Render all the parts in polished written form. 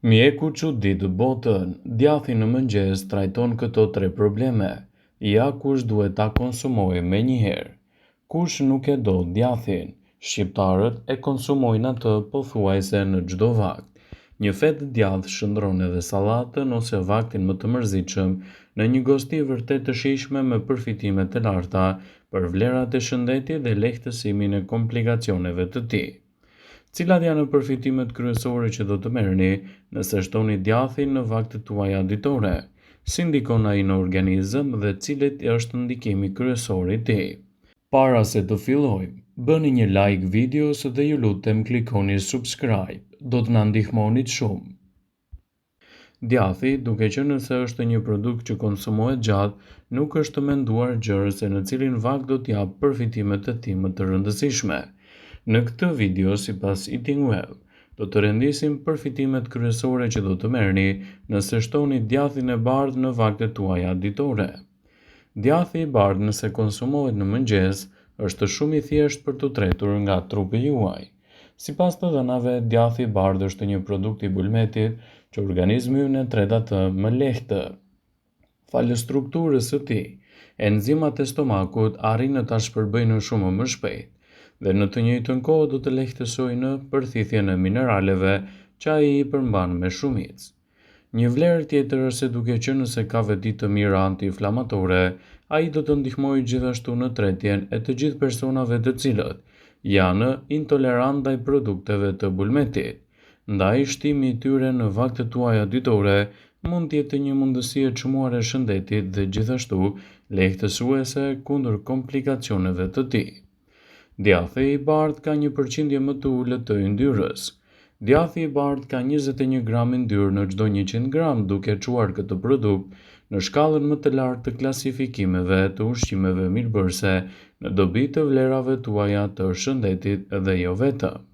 Mjeku çudit botën, djathi në mëngjes trajton këto tre probleme. Ja kush duhet ta konsumojë menjëherë. Kush nuk e do djathin? Shqiptarët e konsumojnë atë pothuajse në çdo vakt. Një fet djath shndron edhe sallatën ose vaktin më të mërzitshëm në një gosti vërtet të shijshme me përfitime të larta për vlerat e shëndetit dhe lehtësimin e komplikacioneve të tij. Cilat janë përfitimet kryesore që do të merrni nëse shtoni djathin në vaktet tuaja ditore? Si ndikon ai në organizëm dhe cilet është ndikimi kryesor i tij? Para se të fillojmë, bëni një like videos dhe ju lutem klikoni subscribe, do të na ndihmonit shumë. Djathi, duke qenë se është një produkt që konsumohet gjatë, nuk është të menduar gjërë se në cilin vakt do t'jap përfitimet e tij më të rëndësishme. Në këtë video, sipas Eating Well, do të rendisim përfitimet kryesore që do të merrni nëse shtoni djathin e bardhë në vaktet tuaja ditore. Djathi i bardhë nëse konsumohet në mëngjes, është shumë i thjeshtë për të tretur nga trupi juaj. Sipas të dhënave, djathi i bardhë është një produkt i bulmetit që organizmi ynë e tret atë më lehtë. Falë strukturës së tij, enzimat e stomakut arrin ta shpërbëjnë shumë më shpejt dhe në të njëjtën kohë do të lehtësojnë përthithjen e mineraleve që ai i përmban me shumicë. Një vlerë tjetër është se duke qenë se ka veti të mira antiinflamatore, ai do të ndihmojë gjithashtu në tretjen e të gjithë personave të cilët janë intolerant ndaj produkteve të bulmetit. Ndaj shtimi i tyre në vaktet tuaja ditore mund të jetë një mundësi e çmuar e shëndetit dhe gjithashtu lehtësuese kundër komplikacioneve të tij. Djathi i bardhë ka një përqindje më të ulët të yndyrës. Djathi i bardhë ka 21 gram yndyrë në çdo 100 gram, duke çuar këtë produkt në shkallën më të lartë të klasifikimeve të ushqimeve mirëbërëse në dobi të vlerave tuaja të shëndetit dhe jo vetëm.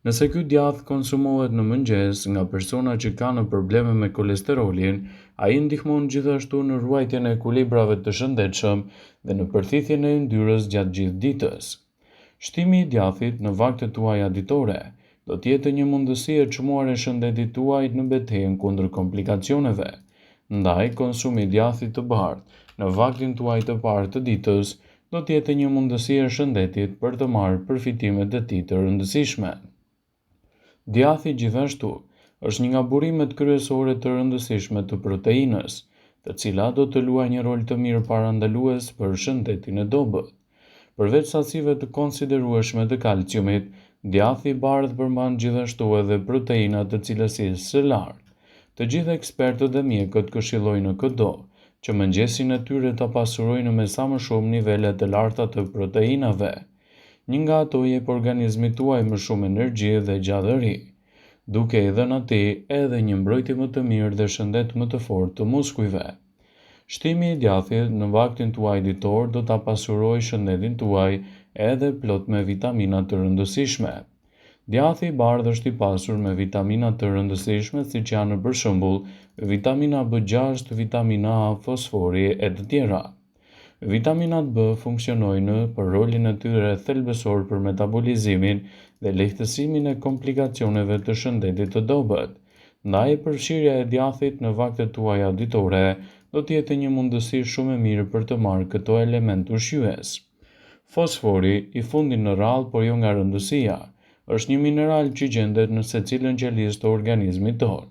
Nëse ky djath konsumohet në mëngjes nga persona që kanë probleme me kolesterolin, ai ndihmon gjithashtu në ruajtjen e ekuilibrave të shëndetshëm dhe në përthithjen e yndyrës gjatë gjithë ditës. Shtimi i djathit në vaktet tuaja ditore do të jetë një mundësi e çmuar e shëndetit tuaj në betejën kundër komplikacioneve. Ndaj, konsumi i djathit të bardhë në vaktin tuaj të parë të ditës do të jetë një mundësi e shëndetit për të marrë përfitimet e tij të rëndësishme. Djathi gjithashtu është një nga burimet kryesore të rëndësishme të proteinës, të cilat do të luajë një rol të mirë parandalues për shëndetin e dobët. Përveç sasive të konsiderueshme të kalciumit, djathi i bardhë përmban gjithashtu edhe proteina të cilësisë së lartë. Të gjithë ekspertët dhe mjekët këshillojnë këdo që mëngjesin e tyre ta pasurojnë me sa më shumë nivele të larta të proteinave. Një nga ato jep organizmit tuaj më shumë energji dhe gjallëri, duke i dhënë atij edhe një mbrojtje më të mirë dhe shëndet më të fortë të muskujve. Shtimi i djathit në vaktin tuaj ditor do ta pasurojë shëndetin tuaj edhe plot me vitamina të rëndësishme. Djathi i bardhë është i pasur me vitamina të rëndësishme siç janë për shembull vitamina B6, vitamina A, fosfori e të tjera. Vitaminat B funksionojnë për rolin e tyre thelbësor për metabolizimin dhe lehtësimin e komplikacioneve të shëndetit të dobët. Ndaj, përfshirja e djathit në vaktet tuaja ditore do të jetë një mundësi shumë e mirë për të marrë këto element ushqyes. Fosfori, i fundit në radhë por jo nga rëndësia, është një mineral që gjendet në secilën qelizë të organizmit tonë.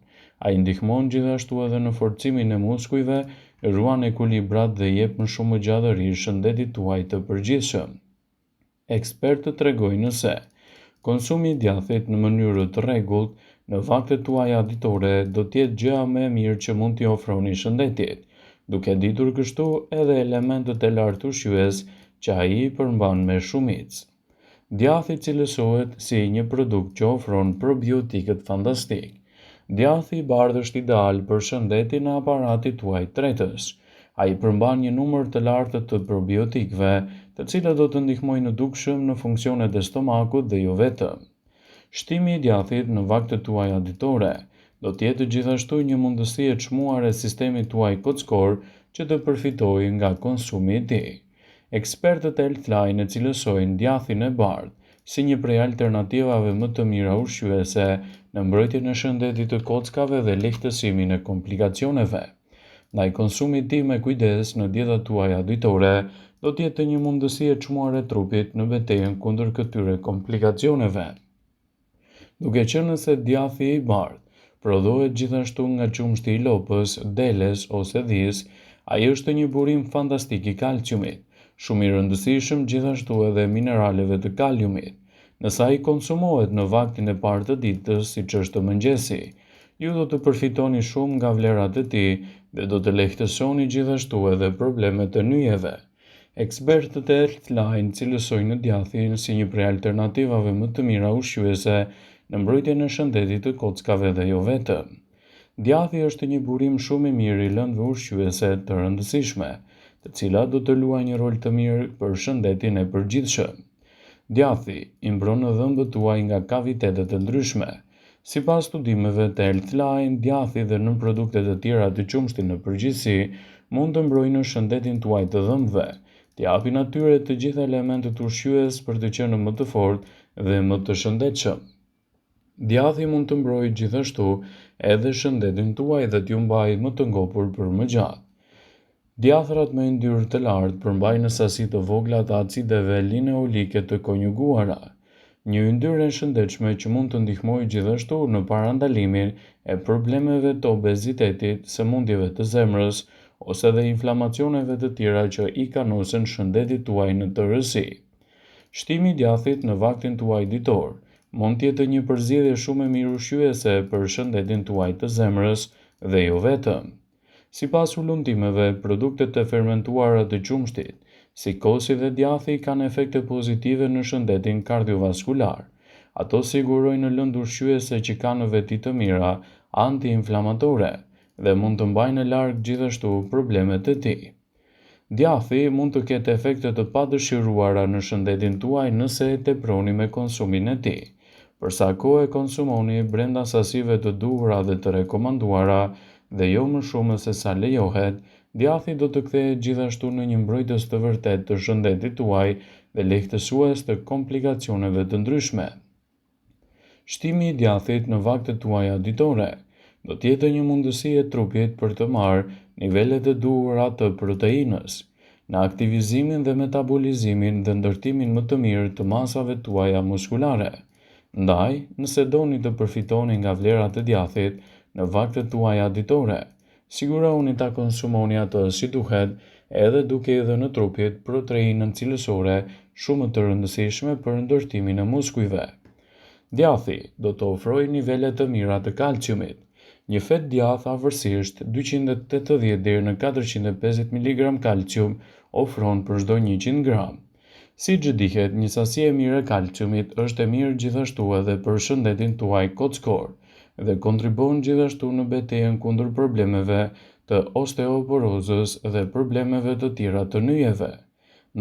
Ai ndihmon gjithashtu edhe në forcimin e muskujve, ruan ekuilibrat dhe jep më shumë gjallëri shëndetit tuaj të përgjithshëm. Ekspertët tregojnë se konsumi i djathit në mënyrë të rregullt në vaktet tuaja ditore do të jetë gjëja më e mirë që mund t'i ofroni shëndetit, duke ditur kështu edhe elementet e lartë ushqyes që ai i përmban me shumicë. Djathi cilësohet si një produkt që ofron probiotikët fantastik. Djathi i bardhë është ideal për shëndetin e aparatit tuaj tretës. Ai përmban një numër të lartë të probiotikëve, të cilët do të ndihmojnë në dukshëm në funksionet e stomakut dhe jo vetëm. Shtimi i djathit në vaktet tuaja ditore do të jetë gjithashtu një mundësi e çmuar e sistemit tuaj kockor që të përfitojë nga konsumi i tij. Ekspertët e Healthline e cilësojnë djathin e bardhë si një prej alternativave më të mira ushqyese në mbrojtjen e shëndetit të kockave dhe lehtësimin e komplikacioneve. Ndaj konsumit ti me kujdes në dietat tuaja ditore, do të jetë një mundësi e çmuar e trupit në betejën kundër këtyre komplikacioneve. Duke qenë se djathi i bardhë prodhohet gjithashtu nga qumshti i lopës, deles ose dhis, ai është një burim fantastik i kalciumit, shumë i rëndësishëm gjithashtu edhe mineraleve të kaliumit. Nëse ai konsumohet në vaktin e parë të ditës, siç është mëngjesi, ju do të përfitoni shumë nga vlerat e tij dhe do të lehtësoni gjithashtu edhe problemet e nyjeve. Ekspertët e Healthline cilësojnë djathin si një prej alternativave më të mira ushqyese në mbrojtjen e shëndetit të kockave dhe jo vetëm. Djathi është një burim shumë i mirë i lëndëve ushqyese të rëndësishme, të cilat do të luajë një rol të mirë për shëndetin e përgjithshëm. Djathi i mbron dhëmbët tuaj nga kavitetet e ndryshme. Sipas studimeve të Healthline, djathi dhe nën produktet e tjera të qumshtit në përgjithësi mund të mbrojnë shëndetin tuaj të dhëmbëve, t'i japin atyre të gjitha elementet ushqyes për të qenë më të fortë dhe më të shëndetshëm. Djathi mund të mbrojë gjithashtu edhe shëndetin tuaj dhe t'ju mbajë më të ngopur për më gjatë. Djathrat me yndyrë të lartë përmbajnë sasi të vogla të acideve lineolike të konjuguara, një yndyrë e shëndetshme që mund të ndihmojë gjithashtu në parandalimin e problemeve të obezitetit, sëmundjeve të zemrës ose dhe inflamacioneve të tjera që i kanosen shëndetit tuaj në tërësi. Shtimi i djathit në vaktin tuaj ditor mund të jetë një përzgjedhje shumë e mirë ushqyese për shëndetin tuaj të zemrës dhe jo vetëm. Sipas ulundimeve, produktet e fermentuara të qumshtit, si kosi dhe djathi, kanë efekte pozitive në shëndetin kardiovaskular. Ato sigurojnë lëndë ushqyese që kanë në veti të mira anti-inflamatore dhe mund të mbajnë larg gjithashtu problemet e tij. Djathi mund të ketë efekte të padëshiruara në shëndetin tuaj nëse e teproni me konsumin e tij. Për sa kohë e konsumoni brenda sasive të duhura dhe të rekomanduara dhe jo më shumë se sa lejohet, djathi do të kthehet gjithashtu në një mbrojtës të vërtetë të shëndetit tuaj dhe lehtësues të komplikacioneve të ndryshme. Shtimi i djathit në vaktet tuaja ditore do të jetë një mundësi e trupit për të marrë nivelet e duhura të proteinës, në aktivizimin dhe metabolizimin dhe ndërtimin më të mirë të masave tuaja muskulare. Ndaj, nëse doni të përfitoni nga vlerat e djathit në vaktet tuaja ditore, sigurohuni ta konsumoni atë si duhet, edhe duke i dhënë trupit proteinën cilësore shumë të rëndësishme për ndërtimin e muskujve. Djathi do të ofrojë nivele të mira të kalciumit. Një fet djath afërsisht 280 deri në 450 mg kalcium ofron për çdo 100 gram. Siç dihet, një sasi e mirë e kalciumit është e mirë gjithashtu edhe për shëndetin tuaj kockor dhe kontribon gjithashtu në betejën kundër problemeve të osteoporozës dhe problemeve të tjera të nyjeve.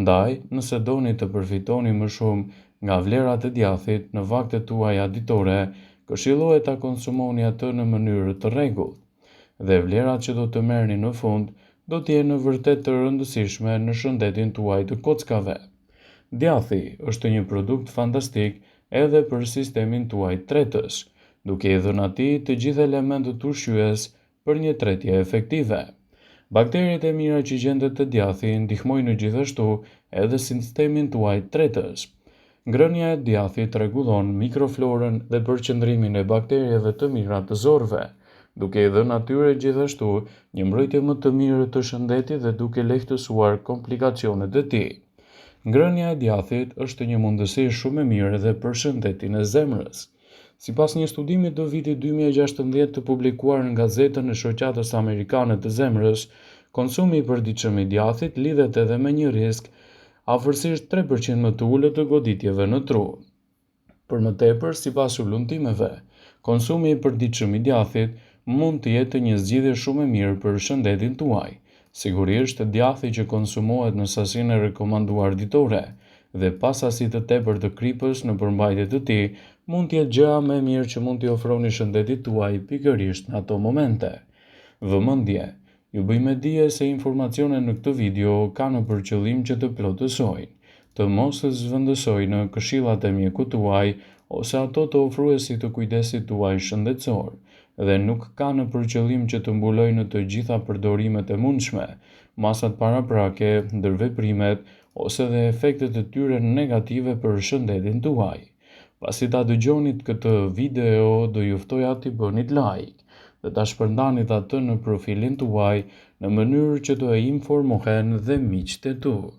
Ndaj, nëse doni të përfitoni më shumë nga vlerat e djathit në vaktet tuaja ditore, këshillohet ta konsumoni atë në mënyrë të rregullt. Dhe vlerat që do të merrni në fund do të jenë vërtet të rëndësishme në shëndetin tuaj të kockave. Djathi është një produkt fantastik edhe për sistemin tuaj tretës, duke i dhënë atij të gjithë elementët ushqyes për një tretje efektive. Bakteriet e mira që gjendet te djathi ndihmojnë gjithashtu edhe sistemin tuaj tretës. Ngrënia e djathit rregullon mikroflorën dhe përqendrimin e bakterieve të mira të zorëve, duke i dhënë atyre gjithashtu një mbrojtje më të mirë të shëndetit dhe duke lehtësuar komplikacionet e tij. Ngrënia e djathit është një mundësi shumë e mirë edhe për shëndetin e zemrës. Sipas një studimi të vitit 2016 të publikuar në gazetën e Shoqatës Amerikane të Zemrës, konsumi i përditshëm i djathit lidhet edhe me një risk afërsisht 3% më të ulët të goditjeve në tru. Për më tepër, sipas ulundimeve, konsumi i përditshëm i djathit mund të jetë një zgjidhje shumë e mirë për shëndetin tuaj. Sigurisht, djathi që konsumohet në sasinë e rekomanduar ditore dhe pa sasi të tepërt të kripës në përmbajtje të tij, mund të jetë gjëja më e mirë që mund t'i ofroni shëndetit tuaj pikërisht në ato momente. Vëmendje, ju bëjmë dije se informacionet në këtë video kanë për qëllim që të plotësojnë, të mos të zhvendësoj në këshillat e mjekut tuaj ose ato të ofruesit të kujdesit tuaj shëndetësor, dhe nuk ka në përqëllim që të mbulojë në të gjitha përdorimet e mundshme, masat paraprake, ndërveprimet ose dhe efektet e tyre negative për shëndetin tuaj. Pasi ta dëgjonit këtë video, do ju ftoja t'i bënit like dhe ta shpërndanit atë në profilin tuaj në mënyrë që të informohen dhe miqtë e tu.